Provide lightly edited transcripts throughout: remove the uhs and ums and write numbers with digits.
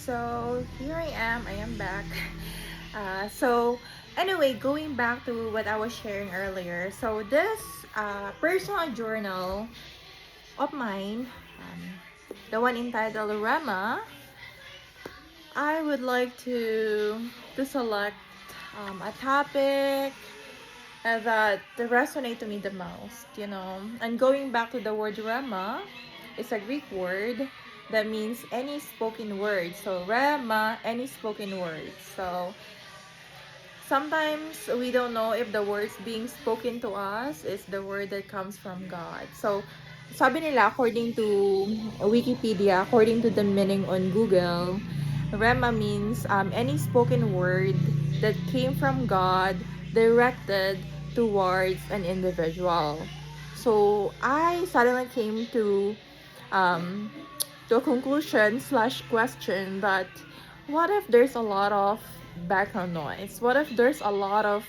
So here I am back. So anyway, going back to what I was sharing earlier. So this personal journal of mine, the one entitled Rama, I would like to select a topic that resonate to me the most. And going back to the word Rama, it's a Greek word that means any spoken word. So Rama, any spoken word. So sometimes we don't know if the words being spoken to us is the word that comes from God. So sabi nila, according to Wikipedia, according to the meaning on Google, Rema means any spoken word that came from God directed towards an individual. So I suddenly came um, to a conclusion slash question that what if there's a lot of background noise? What if there's a lot of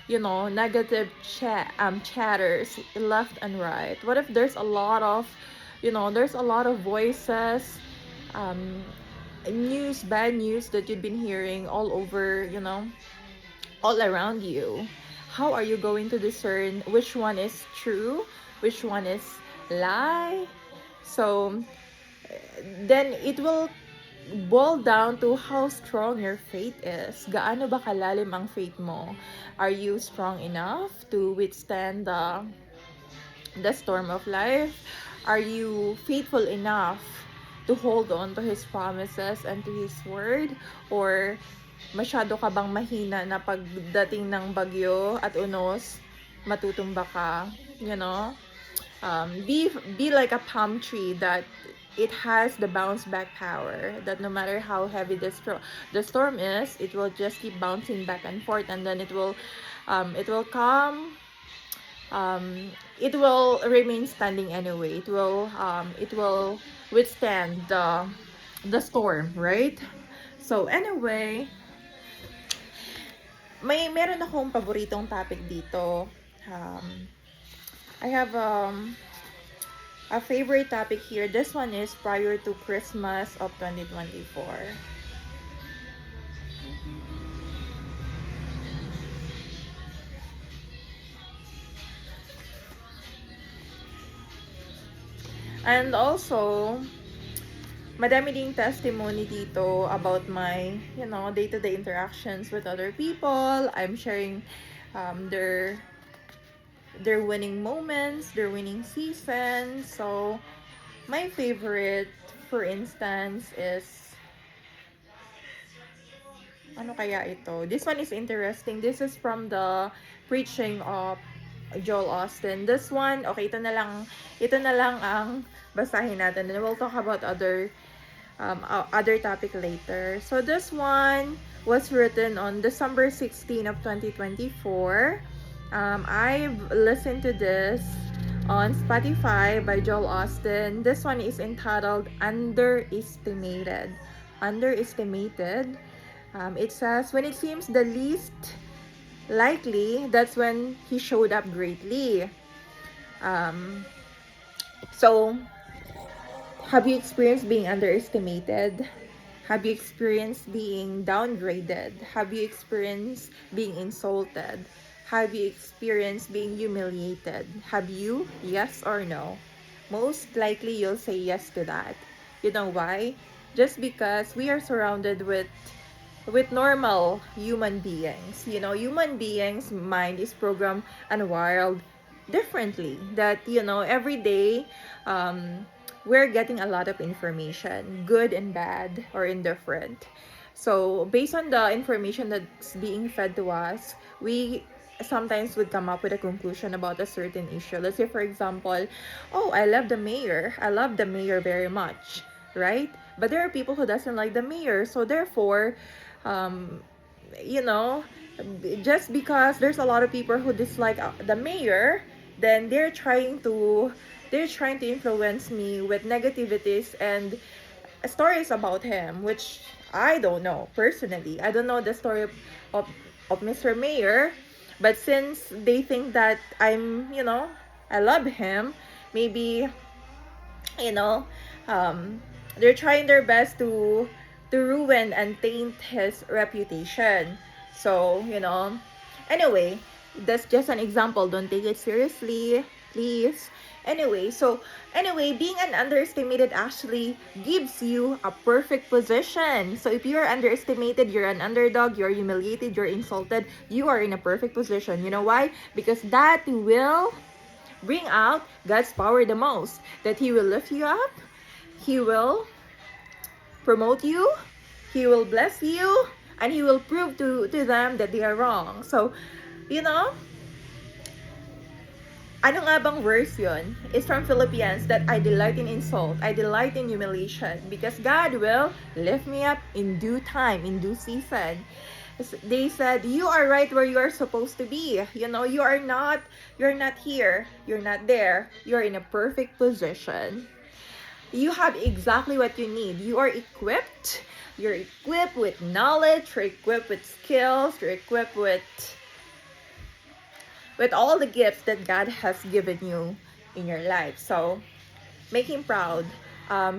negative chatters left and right? What if there's a lot of there's a lot of voices, um, news, bad news that you've been hearing all over, all around you? How are you going to discern which one is true, which one is lie? So then it will boil down to how strong your faith is. Gaano ba kalalim ang faith mo? Are you strong enough to withstand the storm of life? Are you faithful enough to hold on to His promises and to His word? Or masyado ka bang mahina na pagdating ng bagyo at unos, matutumba ka? Be like a palm tree that it has the bounce back power, that no matter how heavy the storm is, it will just keep bouncing back and forth, and then it will come, it will remain standing anyway. It will withstand the storm, right? So anyway, meron akong paboritong topic dito. I have a favorite topic here. This one is prior to Christmas of 2024. And also, madami ding testimony dito about my, day-to-day interactions with other people. I'm sharing their winning moments, their winning season. So, my favorite, for instance, is ano kaya ito? This one is interesting. This is from the preaching of Joel Austin. This one, okay, ito na lang ang basahin natin. And we'll talk about other topic later. So this one was written on December 16 of 2024. I've listened to this on Spotify by Joel Austin. This one is entitled Underestimated. Underestimated. It says, when it seems the least likely, that's when he showed up greatly. So, have you experienced being underestimated? Have you experienced being downgraded? Have you experienced being insulted? Have you experienced being humiliated? Have you? Yes or no? Most likely you'll say yes to that. You know why? Just because we are surrounded with normal human beings. Human beings' mind is programmed and wired differently. That, every day, we're getting a lot of information, good and bad or indifferent. So, based on the information that's being fed to us, we sometimes would come up with a conclusion about a certain issue. Let's say, for example, oh, I love the mayor. I love the mayor very much, right? But there are people who doesn't like the mayor. So, therefore, you know, just because there's a lot of people who dislike the mayor, then they're trying to influence me with negativities and stories about him, which I don't know personally. I don't know the story of Mr. Mayor, but since they think that I love him, maybe, you know, they're trying their best to ruin and taint his reputation. So, anyway, that's just an example. Don't take it seriously, please. Anyway, being an underestimated actually gives you a perfect position. So if you're underestimated, you're an underdog, you're humiliated, you're insulted, you are in a perfect position. You know why? Because that will bring out God's power the most. That He will lift you up, He will promote you, He will bless you, and He will prove to them that they are wrong. So, ano nga bang verse yun? It's from Philippians that I delight in insult, I delight in humiliation, because God will lift me up in due time, in due season. They said, you are right where you are supposed to be. You're not here, you're not there, you're in a perfect position. You have exactly what you need. You are equipped. You're equipped with knowledge, you're equipped with skills, you're equipped with all the gifts that God has given you in your life. So, make Him proud.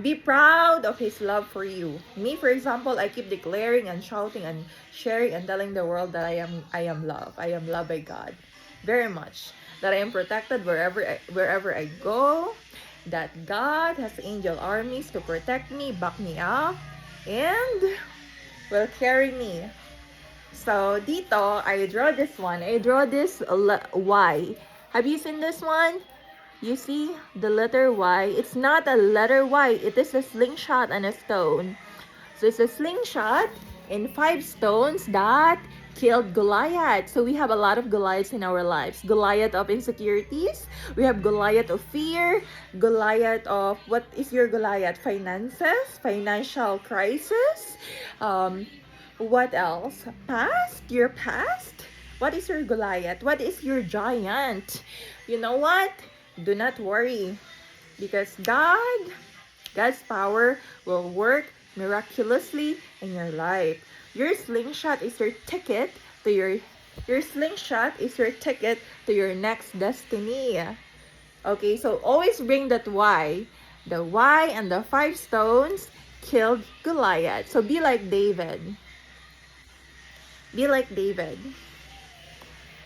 Be proud of His love for you. Me, for example, I keep declaring and shouting and sharing and telling the world that I am loved. I am loved by God very much. That I am protected wherever I go. That God has angel armies to protect me, back me up, and will carry me. So, dito, I draw this one. I draw this Y. Have you seen this one? You see the letter Y? It's not a letter Y. It is a slingshot and a stone. So, it's a slingshot and 5 stones that killed Goliath. So, we have a lot of Goliaths in our lives. Goliath of insecurities. We have Goliath of fear. Goliath of, what is your Goliath? Finances. Financial crisis. What else? Past? Your past? What is your Goliath? What is your giant? You know what? Do not worry. Because God's power will work miraculously in your life. Your slingshot is your ticket to your next destiny. Okay, so always bring that Y. The Y and the 5 stones killed Goliath. So be like David. Be like David.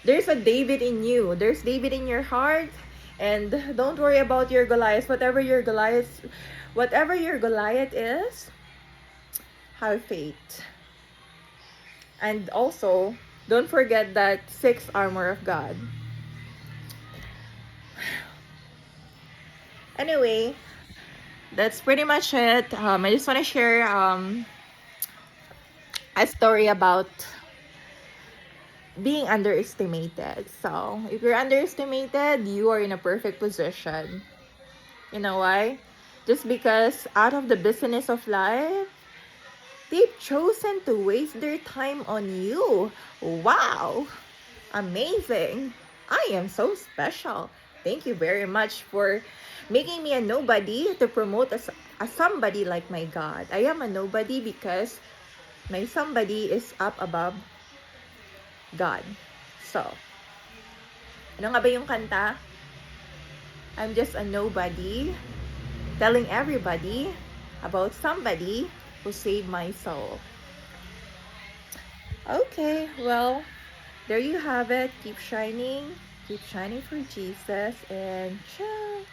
There's a David in you. There's David in your heart. And don't worry about your Goliath. Whatever your Goliath is, have faith. And also, don't forget that 6 armor of God. Anyway, that's pretty much it. I just want to share a story about being underestimated. So, if you're underestimated, you are in a perfect position. You know why? Just because out of the business of life, they've chosen to waste their time on you. Wow! Amazing! I am so special. Thank you very much for making me a nobody to promote a somebody like my God. I am a nobody because my somebody is up above God. So, ano nga ba yung kanta? I'm just a nobody telling everybody about somebody who saved my soul. Okay, well, there you have it. Keep shining for Jesus, and ciao!